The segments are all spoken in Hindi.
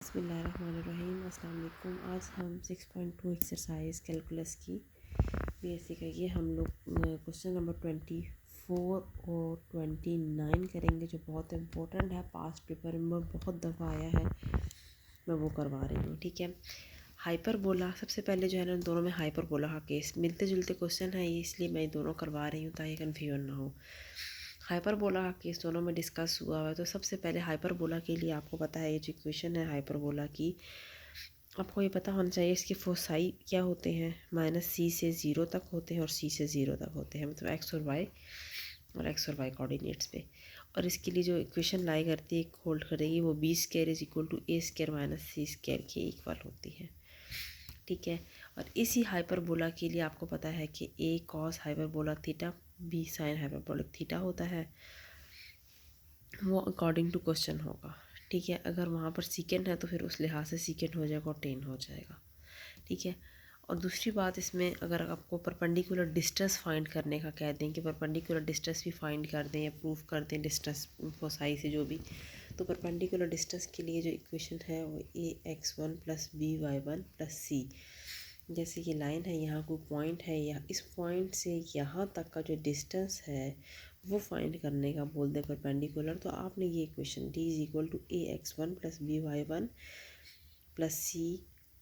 बिस्मिल्लाहिर्रहमानिर्रहीम। अस्सलाम वालेकुम। आज हम 6.2 एक्सरसाइज कैलकुलस की बीएससी का ये हम लोग क्वेश्चन नंबर 24 और 29 करेंगे, जो बहुत इम्पोर्टेंट है। पास्ट पेपर में बहुत दफ़ा आया है, मैं वो करवा रही हूँ। ठीक है। हाइपरबोला सबसे पहले जो है ना, दोनों में हाइपरबोला का केस मिलते जुलते क्वेश्चन है, इसलिए मैं दोनों करवा रही हूँ ताकि कन्फ्यूजन ना हो। हाइपरबोला का केस दोनों में डिस्कस हुआ है। तो सबसे पहले हाइपरबोला के लिए आपको पता है, ये जो इक्वेशन है हाइपरबोला की, आपको ये पता होना चाहिए इसके फोसाई क्या होते हैं। -c से 0 तक होते हैं और c से 0 तक होते हैं, मतलब x और y कोऑर्डिनेट्स पे। और इसके लिए जो इक्वेशन लाई करती है, होल्ड करेगी, वो b² = a² - c² के इक्वल होती है। ठीक है। और इसी हाइपरबोला के लिए आपको पता है कि a cos hyperbola theta, b sin hyperbolic theta होता है। वो अकॉर्डिंग टू क्वेश्चन होगा। ठीक है। अगर वहाँ पर सीकेंड है तो फिर उस लिहाज से सीकेंड हो जाएगा और टेन हो जाएगा। ठीक है। और दूसरी बात इसमें, अगर आपको परपेंडिकुलर डिस्टेंस फाइंड करने का कह दें कि परपेंडिकुलर डिस्टेंस भी फाइंड कर दें या प्रूफ कर दें डिस्टेंस फोसाई से जो भी, तो परपेंडिकुलर डिस्टेंस के लिए जो इक्वेशन है वो ax1 + by1 + c। जैसे ये लाइन है, यहाँ कोई पॉइंट है, या इस पॉइंट से यहाँ तक का जो डिस्टेंस है वो फाइंड करने का बोल दे परपेंडिकुलर, तो आपने ये equation d = ax1 + by1 + c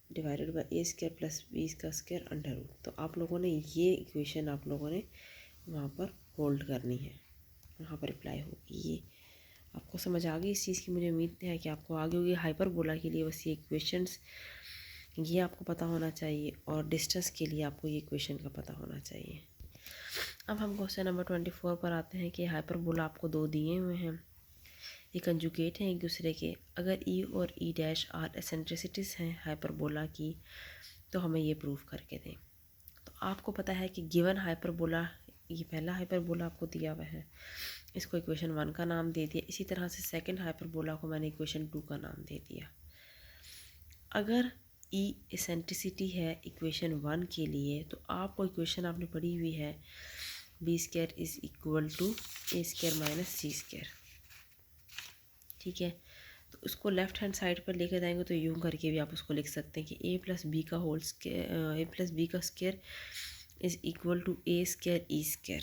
divided by a² + b² √। तो आप लोगों ने ये इक्वेशन आप लोगों ने वहाँ पर होल्ड करनी है, वहाँ पर अप्लाई होगी। ये आपको समझ आ गई इस चीज़ की, मुझे उम्मीद है कि आपको आगे होगी। हाइपरबोला के लिए बस ये इक्वेशंस ये आपको पता होना चाहिए, और डिस्टेंस के लिए आपको ये इक्वेशन का पता होना चाहिए। अब हम क्वेश्चन नंबर 24 पर आते हैं कि हाइपरबोला आपको दो दिए हुए हैं, ये कंजुगेट हैं एक दूसरे के। अगर ई और ई डैश आर एसेंट्रिसिटीज़ हैं हाइपरबोला की, तो हमें ये प्रूफ करके दें। तो आपको पता है कि गिवन हाइपरबोला, ये पहला हाइपरबोला आपको दिया हुआ है, इसको इक्वेशन 1 का नाम दे दिया। इसी तरह से सेकंड हाइपरबोला को मैंने इक्वेशन 2 का नाम दे दिया। अगर ई एसेंट्रिसिटी है इक्वेशन 1 के लिए, तो आपको इक्वेशन आपने पढ़ी हुई है b² = a² - c²। ठीक है। तो उसको लेफ़्ट हैंड साइड पर लेकर जाएंगे तो यूँ करके भी आप उसको लिख सकते हैं कि a + b का होल स्क्वायर, a + b का स्क्वायर = a² e²।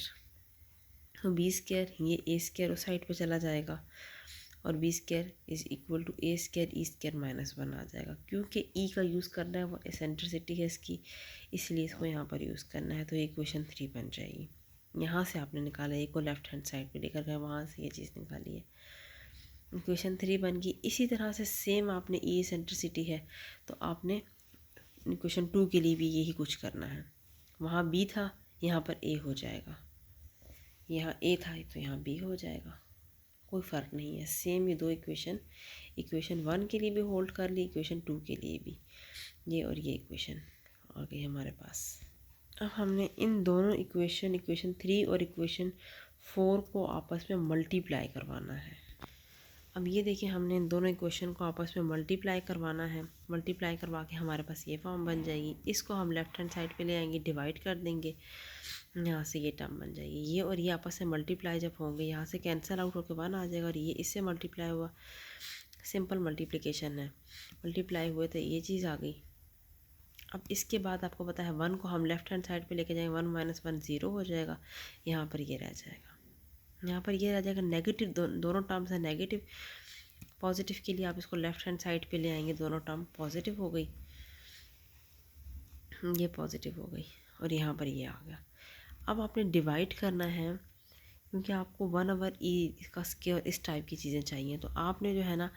तो b² ये a² उस साइड पर चला जाएगा और b² = a² e² - 1 आ जाएगा। क्योंकि e का यूज़ करना है, वो एसेंट्रिसिटी है इसकी, इसलिए इसको यहाँ पर यूज़ करना है। तो ये इक्वेशन 3 बन जाएगी। यहाँ से आपने निकाला, एक को लेफ़्ट हैंड साइड पे लेकर गए, वहाँ से ये चीज़ निकाली है, इक्वेशन 3 बन गई। इसी तरह से सेम आपने ई एसेंट्रिसिटी है, तो आपने इक्वेशन 2 के लिए भी यही कुछ करना है। वहाँ b था, यहाँ पर a हो जाएगा, यहाँ a था तो यहाँ b हो जाएगा, कोई फ़र्क नहीं है। सेम ये दो इक्वेशन 1 के लिए भी होल्ड कर ली, इक्वेशन 2 के लिए भी, ये और ये इक्वेशन आ गई हमारे पास। अब हमने इन दोनों इक्वेशन 3 और इक्वेशन 4 को आपस में मल्टीप्लाई करवाना है। अब ये देखिए, हमने इन दोनों इक्वेशन को आपस में मल्टीप्लाई करवाना है। मल्टीप्लाई करवा के हमारे पास ये फॉर्म बन जाएगी। इसको हम लेफ़्ट हैंड साइड पे ले आएंगे, डिवाइड कर देंगे, यहाँ से ये टर्म बन जाएगी। ये और ये आपस में मल्टीप्लाई जब होंगे, यहाँ से कैंसिल आउट होकर 1 आ जाएगा, और ये इससे मल्टीप्लाई हुआ, सिंपल मल्टीप्लिकेशन है, मल्टीप्लाई हुए तो ये चीज़ आ गई। अब इसके बाद आपको पता है 1 को हम लेफ़्ट हैंड साइड पे लेके जाएंगे, 1 - 1 0 हो जाएगा, यहाँ पर ये रह जाएगा, यहाँ पर ये रह जाएगा। नेगेटिव दोनों टर्म्स है नेगेटिव। पॉजिटिव के लिए आप इसको लेफ़्ट हैंड साइड पे ले आएंगे, दोनों टर्म पॉजिटिव हो गई, ये पॉजिटिव हो गई, और यहाँ पर ये आ गया। अब आपने डिवाइड करना है, क्योंकि आपको 1/e का स्क्वायर इस टाइप की चीज़ें चाहिए, तो आपने जो है ना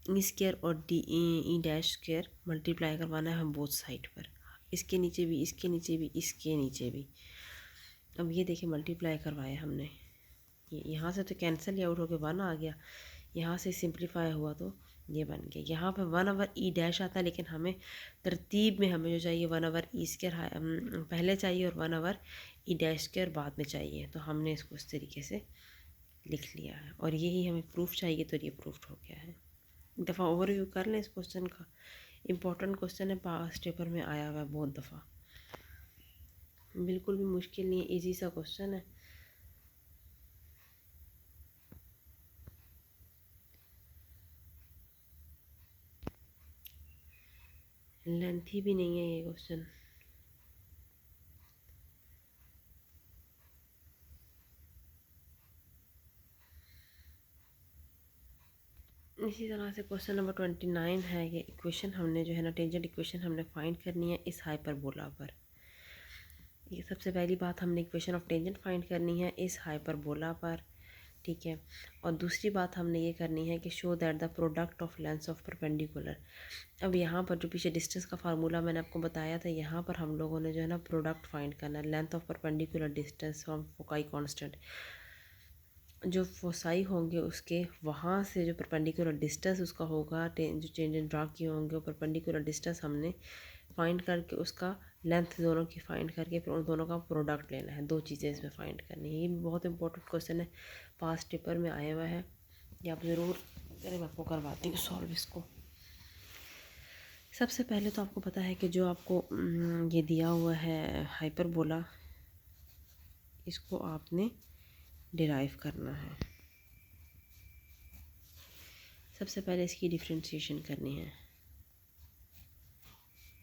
e² और e' मल्टीप्लाई करवाना है बोथ साइड पर, इसके नीचे भी, इसके नीचे भी, इसके नीचे भी। अब ये देखिए मल्टीप्लाई करवाया हमने, ये यहाँ से तो कैंसिल ही आउट होकर 1 आ गया, यहाँ से सिंप्लीफाई हुआ तो ये बन गया। यहाँ पर 1/e' आता है, लेकिन हमें तरतीब में हमें जो चाहिए 1/e² पहले चाहिए और 1/e' बाद में चाहिए, तो हमने इसको इस तरीके से लिख लिया है, और यही हमें प्रूफ चाहिए, तो ये प्रूफ हो गया है। एक दफ़ा ओवरव्यू कर लें इस क्वेश्चन का, इम्पोर्टेंट क्वेश्चन है, पास्ट पेपर में आया हुआ है बहुत दफ़ा, बिल्कुल भी मुश्किल नहीं है, ईजी सा क्वेश्चन है। लेंथी भी नहीं है ये क्वेश्चन। इसी तरह से क्वेश्चन नंबर 29 है। ये इक्वेशन हमने जो है ना टेंजेंट इक्वेशन हमने फाइंड करनी है इस हाइपरबोला पर। ये सबसे पहली बात, हमने इक्वेशन ऑफ टेंजेंट फाइंड करनी है इस हाइपरबोला पर, ठीक है। और दूसरी बात हमने ये करनी है कि show that the product of lengths of perpendicular. अब यहाँ पर जो पीछे डिस्टेंस का फार्मूला मैंने आपको बताया था, यहाँ पर हम लोगों ने जो है ना प्रोडक्ट फाइंड करना है, length of perpendicular distance from foci constant. जो फोसाई होंगे उसके वहाँ से जो परपेंडिकुलर डिस्टेंस उसका होगा, जो चेंज इन ड्रा किए होंगे वो परपेंडिकुलर डिस्टेंस हमने फाइंड करके उसका लेंथ दोनों की फाइंड करके फिर उन दोनों का प्रोडक्ट लेना है। 2 चीज़ें इसमें फाइंड करनी है। ये भी बहुत इंपॉर्टेंट क्वेश्चन है, पास्ट पेपर में आया हुआ है, ये आप ज़रूर करें। मैं आपको करवाती हूँ सॉल्व इसको। सबसे पहले तो आपको पता है कि जो आपको ये दिया हुआ है हाइपरबोला, इसको आपने डिराइव करना है। सबसे पहले इसकी डिफ्रेंशिएशन करनी है,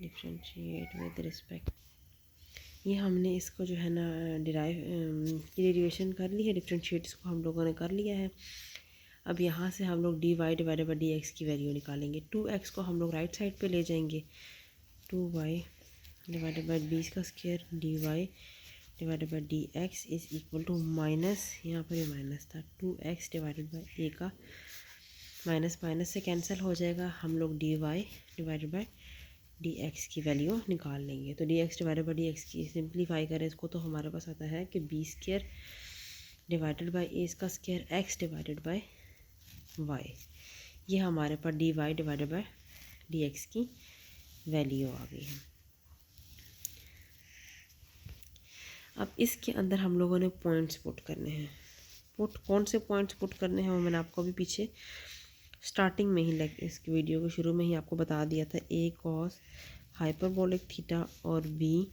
डिफ्रेंशिएट विद रिस्पेक्ट। ये हमने इसको जो है ना डेरिवेशन कर ली है, डिफ्रेंशिएट इसको हम लोगों ने कर लिया है। अब यहाँ से हम लोग dy divided by D X की वैल्यू निकालेंगे। 2x को हम लोग राइट साइड पे ले जाएंगे, 2y डिवाइडेड बाई बी का square dy divided by D X is equal to minus, यहाँ पर ये माइनस था, 2x डिवाइडेड बाई ए का माइनस माइनस से कैंसिल हो जाएगा। हम लोग dy divided by D X की वैल्यू निकाल लेंगे। तो D X divided by D X की सिंप्लीफाई करें इसको तो हमारे पास आता है कि B square divided by A इसका square X divided by Y. ये हमारे पास D Y divided by D X की वैल्यू आ गई है। अब इसके अंदर हम लोगों ने पॉइंट्स पुट करने हैं। कौन से पॉइंट्स पुट करने हैं वो मैंने आपको अभी पीछे स्टार्टिंग में ही इसकी वीडियो के शुरू में ही आपको बता दिया था। ए कॉस हाइपरबोलिक थीटा और बी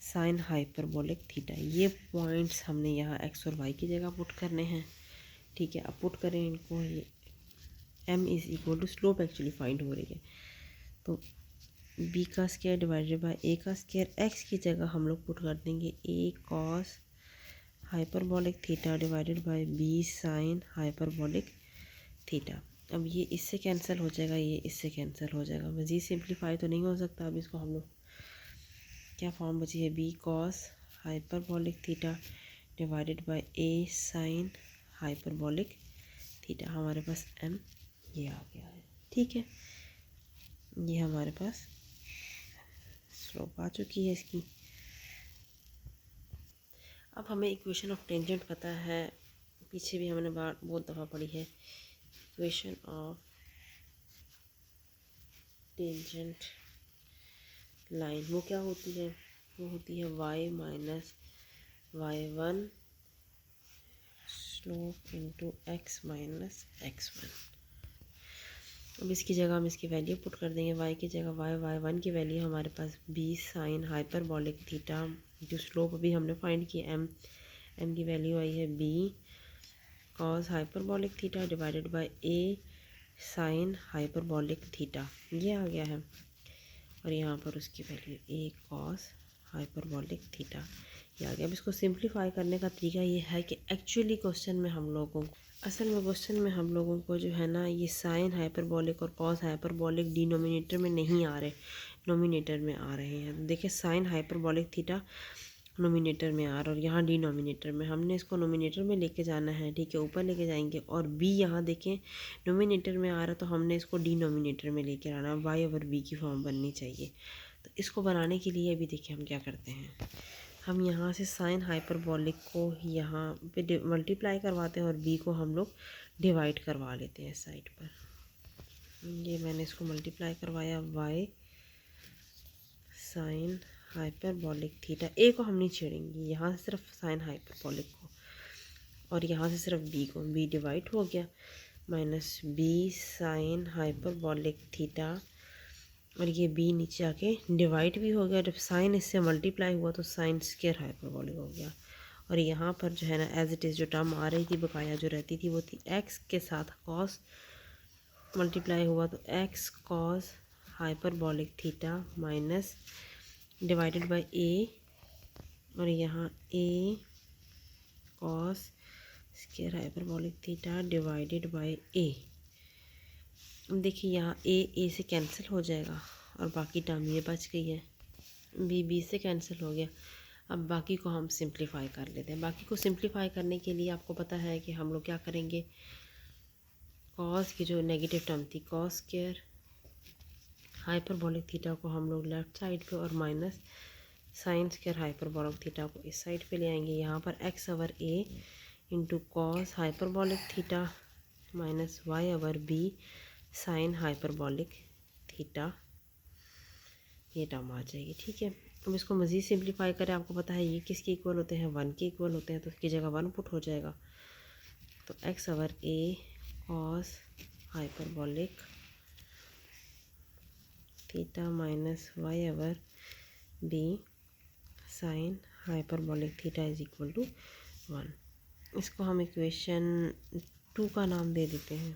साइन हाइपरबोलिक थीटा, ये पॉइंट्स हमने यहाँ एक्स और वाई की जगह पुट करने हैं, ठीक है। अब पुट करें इनको, ये M is equal to slope actually find हो रही है, तो बी का स्क्वायर डिवाइडेड बाई ए का स्क्वायर, एक्स की जगह हम लोग पुट कर देंगे A cos hyperbolic theta divided by B sine hyperbolic theta. अब ये इससे कैंसिल हो जाएगा, ये इससे कैंसिल हो जाएगा, मज़ीद सिंप्लीफाई तो नहीं हो सकता। अब इसको हम लोग क्या फॉर्म बची है, B cos hyperbolic theta divided by A sine hyperbolic theta. हमारे पास एम ये आ गया है, ठीक है। ये हमारे पास स्लोप आ चुकी है इसकी। अब हमें इक्वेशन ऑफ टेंजेंट पता है, पीछे भी हमने बहुत दफ़ा पढ़ी है। इक्वेशन ऑफ टेंजेंट लाइन वो क्या होती है, वो होती है y minus y1 slope into x minus x1। अब इसकी जगह हम इसकी वैल्यू पुट कर देंगे। y की जगह y1 की वैल्यू हमारे पास b साइन हाइपरबोलिक थीटा, जो स्लोप अभी हमने फाइंड किया m की वैल्यू आई है b cos hyperbolic theta divided bye a sign hyperbolic theta, ये आ गया है। और यहाँ पर उसकी वैल्यू ए कॉस हाइपरबोलिक थीटा ये आ गया। अब इसको सिंप्लीफाई करने का तरीका ये है कि एक्चुअली क्वेश्चन में हम लोगों को जो है ना ये साइन हाइपरबोलिक और कॉस हाइपरबोलिक डिनोमिनेटर में नहीं आ रहे, नोमिनेटर में आ रहे हैं। देखिए साइन हाइपरबोलिक थीटा नोमिनेटर में आ रहा और यहाँ डिनोमिनेटर में, हमने इसको नोमिनेटर में लेके जाना है, ठीक है, ऊपर लेके जाएंगे। और बी यहाँ देखें नोमिनेटर में आ रहा तो हमने इसको डिनोमिनेटर में लेके आना, वाई ओवर बी की फॉर्म बननी चाहिए। तो इसको बनाने के लिए अभी देखिए हम क्या करते हैं, हम यहाँ से साइन हाइपरबोलिक को यहाँ पे मल्टीप्लाई करवाते हैं और बी को हम लोग डिवाइड करवा लेते हैं साइड पर। ये मैंने इसको मल्टीप्लाई करवाया, वाई साइन हाइपरबोलिक थीटा, ए को हम नहीं छेड़ेंगे, यहाँ से सिर्फ साइन हाइपरबोलिक को और यहाँ से सिर्फ बी को, बी डिवाइड हो गया minus B sine hyperbolic theta, और ये बी नीचे आके डिवाइड भी हो गया। जब साइन इससे मल्टीप्लाई हुआ तो साइन स्क्वायर हाइपरबोलिक हो गया। और यहाँ पर जो है ना एज इट इज़ जो टर्म आ रही थी बकाया जो रहती थी वो थी एक्स के साथ कॉस, मल्टीप्लाई हुआ तो X cos hyperbolic theta minus divided by A, और यहाँ A cos square hyperbolic theta divided by A. देखिए यहाँ ए से कैंसिल हो जाएगा और बाकी टर्म ये बच गई है, बी से कैंसिल हो गया। अब बाकी को हम सिंप्लीफाई कर लेते हैं। बाकी को सिंप्लीफाई करने के लिए आपको पता है कि हम लोग क्या करेंगे, कॉस की जो नेगेटिव टर्म थी कॉस स्क्वायर हाइपरबॉलिक थीटा को हम लोग लेफ़्ट साइड पे और minus sine square hyperbolic theta को इस साइड पे ले आएंगे। यहाँ पर X over A into cos hyperbolic theta minus Y over B sine hyperbolic theta, ये टर्म आ जाएगी। ठीक है, अब इसको मज़ीद सिंप्लीफाई करें। आपको पता है ये किसके इक्वल होते हैं, 1 के इक्वल होते हैं, तो उसकी जगह 1 पुट हो जाएगा। तो X over A cos hyperbolic theta minus Y over B sine hyperbolic theta is equal to 1। इसको हम इक्वेशन 2 का नाम दे देते हैं।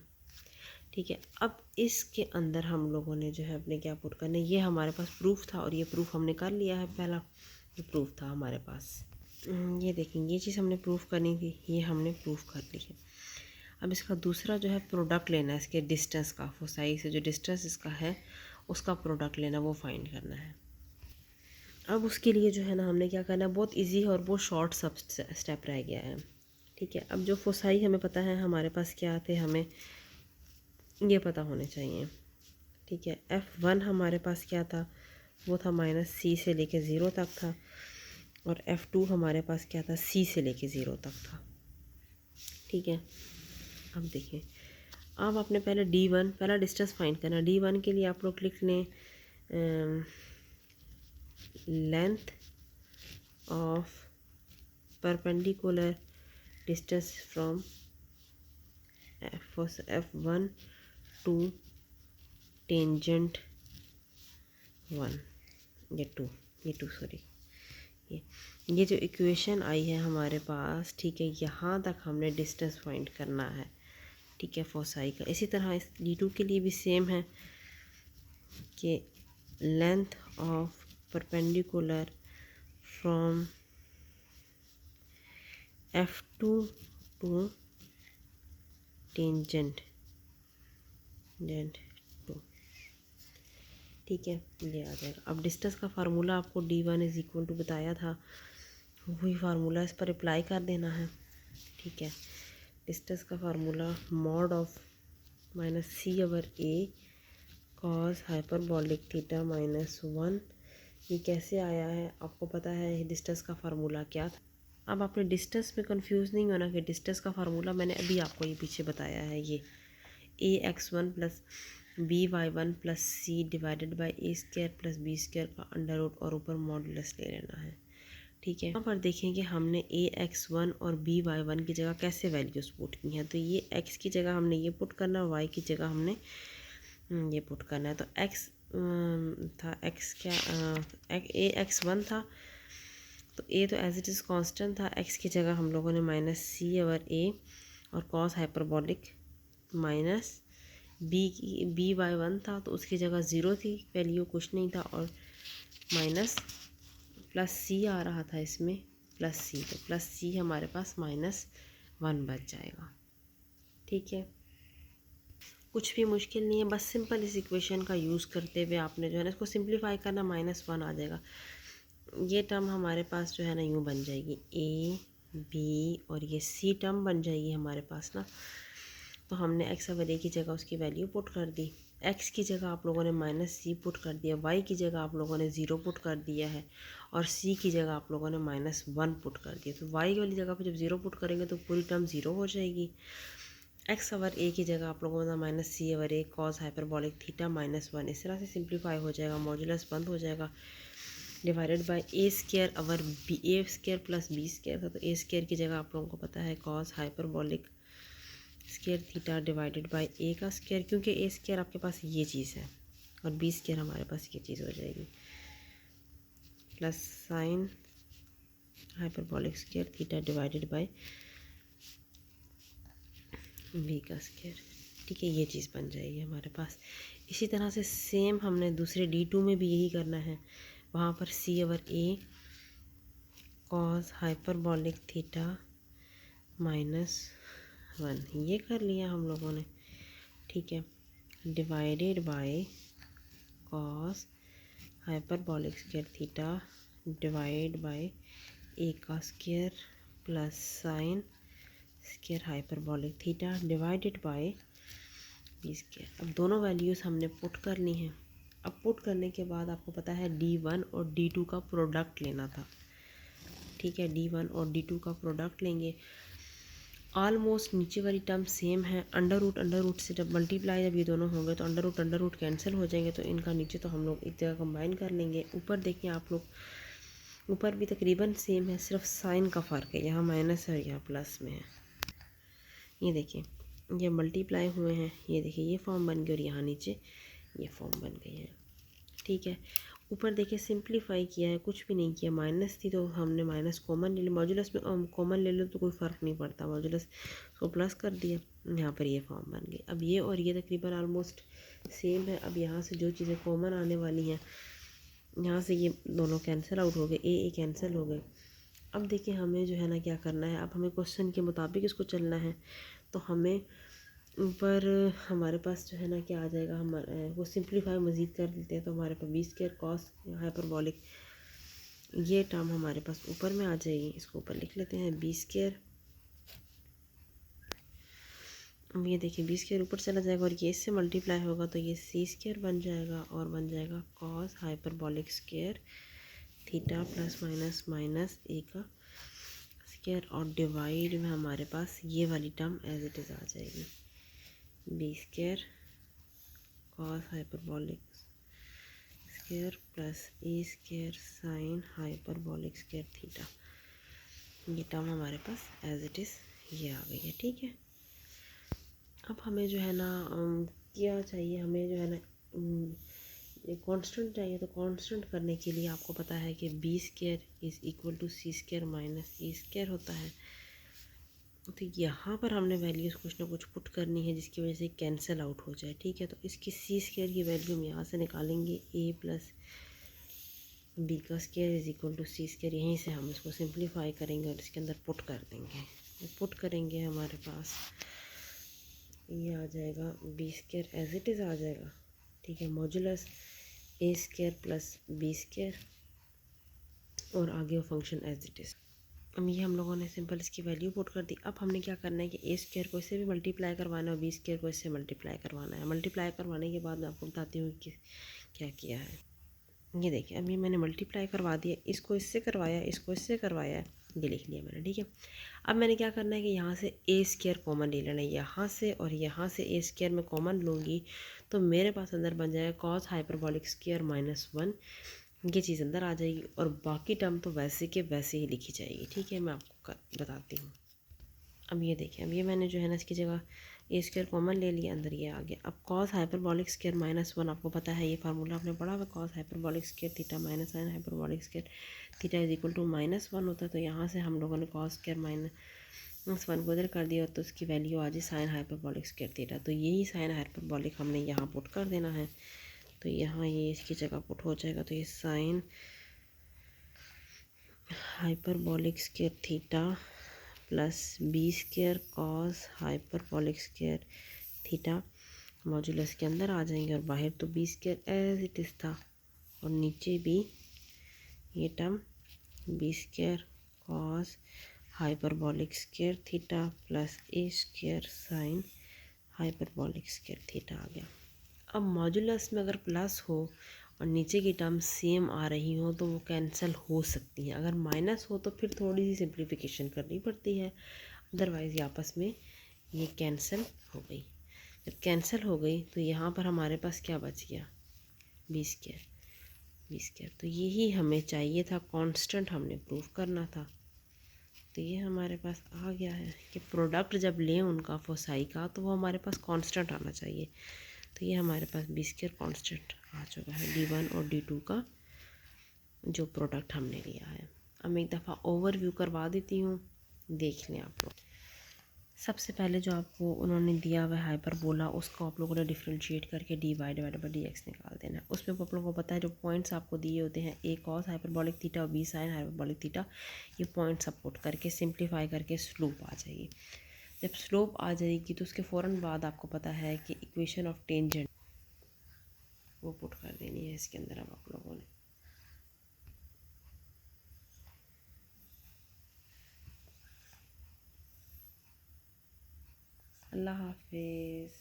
ठीक है, अब इसके अंदर हम लोगों ने जो है अपने क्या पुट करना है, ये हमारे पास प्रूफ था और ये प्रूफ हमने कर लिया है। पहला ये प्रूफ था हमारे पास, ये देखेंगे ये चीज़ हमने प्रूफ करनी थी, ये हमने प्रूफ कर ली है। अब इसका दूसरा जो है प्रोडक्ट लेना है इसके डिस्टेंस का, फोसाई से जो डिस्टेंस इसका है उसका प्रोडक्ट लेना, वो फाइंड करना है। अब उसके लिए जो है ना हमने क्या करना है, बहुत इजी और बहुत शॉर्ट सब स्टेप रह गया है। ठीक है, अब जो फोसाई हमें पता है हमारे पास क्या थे, हमें ये पता होने चाहिए। ठीक है, F1 हमारे पास क्या था, वो था माइनस सी से लेके 0 तक था, और F2 हमारे पास क्या था, सी से लेके 0 तक था। ठीक है, अब देखिए, अब आपने पहले D1 पहला डिस्टेंस फाइंड करना। D1 के लिए आप लोग लिख लें length of perpendicular distance from F1 to tangent 1, ये टू सॉरी, ये जो इक्वेशन आई है हमारे पास। ठीक है, यहाँ तक हमने डिस्टेंस फाइंड करना है। ठीक है, फोसाई का। इसी तरह इस D2 के लिए भी सेम है कि length of perpendicular from F2 to tangent 2। ठीक है, ये आ जाएगा। अब डिस्टेंस का फार्मूला आपको D1 इज़ इक्वल टू बताया था, वही फार्मूला इस पर अप्लाई कर देना है। ठीक है, डिस्टेंस का formula mod of minus C over A cos hyperbolic theta minus 1। ये कैसे आया है आपको पता है, डिस्टेंस का फार्मूला क्या था। अब आपने डिस्टेंस में कंफ्यूज नहीं होना कि डिस्टेंस का फार्मूला मैंने अभी आपको ये पीछे बताया है, ये ax1 plus by1 plus C divided by A square plus B square का अंडर रूट और ऊपर मॉडुलस ले लेना है। ठीक है, यहाँ पर देखेंगे हमने ax1 और by1 की जगह कैसे वैल्यूज़ पुट की हैं। तो ये x की जगह हमने ये पुट करना, y की जगह हमने ये पुट करना है। तो x था, x क्या ax1 था, तो a तो एज इट इज़ कांस्टेंट था, x की जगह हम लोगों ने माइनस सी ओवर a और कॉस हाइपरबॉलिक माइनस b/1 था, तो उसकी जगह 0 थी, वैल्यू कुछ नहीं था, और माइनस प्लस सी आ रहा था इसमें, प्लस सी, तो प्लस सी हमारे पास -1 बच जाएगा। ठीक है, कुछ भी मुश्किल नहीं है, बस सिंपल इस इक्वेशन का यूज़ करते हुए आपने जो है ना इसको सिंप्लीफाई करना, -1 आ जाएगा। ये टर्म हमारे पास जो है ना यूँ बन जाएगी, ए बी और ये सी टर्म बन जाएगी हमारे पास ना। तो हमने एक्स ओवर ए की जगह उसकी वैल्यू पुट कर दी, एक्स की जगह आप लोगों ने माइनस सी पुट कर दिया, वाई की जगह आप लोगों ने 0 पुट कर दिया है, और सी की जगह आप लोगों ने -1 पुट कर दिया। तो वाई वाली जगह पर जब 0 पुट करेंगे तो पूरी टर्म 0 हो जाएगी। एक्स ओवर ए की जगह आप लोगों ने minus C over A cos hyperbolic theta -1, इस तरह से सिंप्लीफाई हो जाएगा, मॉड्यूलस बंद हो जाएगा, divided by A square over B, A square plus B square था, तो ए स्क्वायर की जगह आप लोगों को पता है cos hyperbolic square theta divided by A का स्क्वायर, क्योंकि ए स्क्वायर आपके पास ये चीज़ है और बी स्क्वायर हमारे पास ये चीज़ हो जाएगी, plus sine hyperbolic square theta divided by B का स्क्वायर। ठीक है, ये चीज़ बन जाएगी हमारे पास। इसी तरह से सेम हमने दूसरे D2 में भी यही करना है। वहाँ पर C/A कॉस हाइपरबॉलिक थीटा -1 ये कर लिया हम लोगों ने, ठीक है, divided by cos hyperbolic square theta divide by A का square plus sign square hyperbolic theta divided bye B square. अब दोनों वैल्यूज़ हमने पुट कर ली हैं। अब पुट करने के बाद आपको पता है D1 और D2 का प्रोडक्ट लेना था, ठीक है, D1 और D2 का प्रोडक्ट लेंगे। ऑलमोस्ट नीचे वाली टर्म सेम है, अंडर रूट से जब मल्टीप्लाई जब ये दोनों होंगे तो अंडर रूट कैंसिल हो जाएंगे, तो इनका नीचे तो हम लोग एक जगह कंबाइन कर लेंगे। ऊपर देखिए आप लोग, ऊपर भी तकरीबन सेम है, सिर्फ साइन का फ़र्क है, यहाँ माइनस है यहाँ प्लस में है। ये देखिए ये मल्टीप्लाई हुए हैं, ये देखिए ये फॉर्म बन गई और यहाँ नीचे ये फॉर्म बन गई है, ठीक है। ऊपर देखिए सिंप्लीफाई किया है, कुछ भी नहीं किया, माइनस थी तो हमने माइनस कॉमन ले लिया, मॉड्यूलस में कॉमन ले लो तो कोई फ़र्क नहीं पड़ता, मॉड्यूलस को प्लस कर दिया, यहाँ पर ये फॉर्म बन गई। अब ये और ये तकरीबन ऑलमोस्ट सेम है। अब यहाँ से जो चीज़ें कॉमन आने वाली हैं, यहाँ से ये दोनों कैंसिल आउट हो गए, ए कैंसिल हो गए। अब देखिए हमें जो है ना क्या करना है, अब हमें क्वेश्चन के मुताबिक इसको चलना है। तो हमें ऊपर हमारे पास जो है ना क्या आ जाएगा, हमारे वो सिंप्लीफाई मज़ीद कर देते हैं तो हमारे पास B स्क्वायर कॉस हाइपरबॉलिक ये टर्म हमारे पास ऊपर में आ जाएगी। इसको ऊपर लिख लेते हैं B स्क्वायर। अब ये देखिए B स्क्वायर ऊपर चला जाएगा और ये इससे मल्टीप्लाई होगा तो ये C स्क्वायर बन जाएगा और बन जाएगा cos hyperbolic square theta plus minus minus A का स्क्वायर और डिवाइड में हमारे पास ये वाली टर्म एज इट इज़ आ जाएगी, B square cos hyperbolic square plus A square sine hyperbolic square theta. ये टर्म हमारे पास एज इट इज़ ये आ गई है, ठीक है। अब हमें जो है ना क्या चाहिए, हमें जो है ना कांस्टेंट चाहिए। तो कांस्टेंट करने के लिए आपको पता है कि B square is equal to C square minus A square होता है। तो यहाँ पर हमने वैल्यूज़ कुछ ना कुछ पुट करनी है जिसकी वजह से कैंसिल आउट हो जाए, ठीक है। तो इसकी C स्क्वायर की वैल्यू हम यहाँ से निकालेंगे, A प्लस B का square is equal to C square. यहीं से हम इसको सिंप्लीफाई करेंगे और इसके अंदर पुट कर देंगे। पुट करेंगे हमारे पास ये आ जाएगा B square as it is आ जाएगा, ठीक है, modulus A square plus B square और आगे वो फंक्शन एज इट इज़। अब ये हम लोगों ने सिंपल इसकी वैल्यू पुट कर दी। अब हमने क्या करना है कि A स्क्वायर को इससे भी मल्टीप्लाई करवाना है और B स्क्वायर को इससे मल्टीप्लाई करवाना है। मल्टीप्लाई करवाने के बाद मैं आपको बताती हूँ कि क्या किया है। ये देखिए अभी मैंने मल्टीप्लाई करवा दिया, इसको इससे करवाया, इसको इससे करवाया, ये लिख लिया मैंने, ठीक है। अब मैंने क्या करना है कि यहाँ से A स्क्वायर कॉमन ले लेना है, यहाँ से और यहाँ से A स्क्वायर में कॉमन लूँगी तो मेरे पास अंदर बन जाएगा कॉस हाइपरबॉलिक स्क्वायर -1, ये चीज़ अंदर आ जाएगी और बाकी टर्म तो वैसे के वैसे ही लिखी जाएगी, ठीक है। मैं आपको बताती हूँ। अब ये देखिए, अब ये मैंने जो है ना इसकी जगह A स्क्वायर कॉमन ले लिया, अंदर ये आ गया। अब कॉस हाइपरबॉलिक स्क्वायर -1 आपको पता है, ये फार्मूला आपने पढ़ा हुआ, cos hyperbolic square theta minus sine hyperbolic square theta is equal to -1 होता है। तो यहाँ से हम लोगों ने कॉस स्क्वायर -1 को इधर कर दिया तो उसकी वैल्यू आ जाए साइन हाइपरबॉलिक स्क्वायर थीटा। तो यही साइन हाइपरबॉलिक हमने यहाँ पुट कर देना है, तो यहाँ ये इसकी जगह पुट हो जाएगा। तो ये sine hyperbolic square theta plus B square cos hyperbolic square theta modulus के अंदर आ जाएंगे और बाहर तो B square as it is था और नीचे भी ये term B square cos hyperbolic square theta plus A square sine hyperbolic square theta आ गया। अब मॉड्यूलस में अगर प्लस हो और नीचे की टर्म सेम आ रही हो तो वो कैंसिल हो सकती है। अगर माइनस हो तो फिर थोड़ी सी सिंप्लीफिकेशन करनी पड़ती है, अदरवाइज़ ये आपस में ये कैंसिल हो गई। जब कैंसिल हो गई तो यहाँ पर हमारे पास क्या बच गया, B स्क्वायर। तो यही हमें चाहिए था, कांस्टेंट हमने प्रूव करना था। तो ये हमारे पास आ गया है कि प्रोडक्ट जब लें उनका फोसाई का तो वो हमारे पास कांस्टेंट आना चाहिए। तो ये हमारे पास B स्क्वायर कांस्टेंट आ चुका है, D1 और D2 का जो प्रोडक्ट हमने लिया है। अब मैं एक दफ़ा ओवरव्यू करवा देती हूँ, देख लें आप लोग। सबसे पहले जो आपको उन्होंने दिया हुआ हाइपरबोला, उसको आप लोगों ने डिफ्रेंशिएट करके D Y divided by D X निकाल देना है। उसमें आप लोगों को पता है जो पॉइंट्स आपको दिए होते हैं, ए कॉस हाइपरबॉलिक थीटा और बी साइन हाइपरबॉलिक थीटा, ये पॉइंट सपोर्ट करके सिंप्लीफाई करके स्लोप आ जाएगी। जब स्लोप आ जाएगी तो उसके फ़ौरन बाद आपको पता है कि इक्वेशन ऑफ टेंजेंट वो पुट कर देनी है इसके अंदर अब आप लोगों ने। अल्लाह हाफिज़।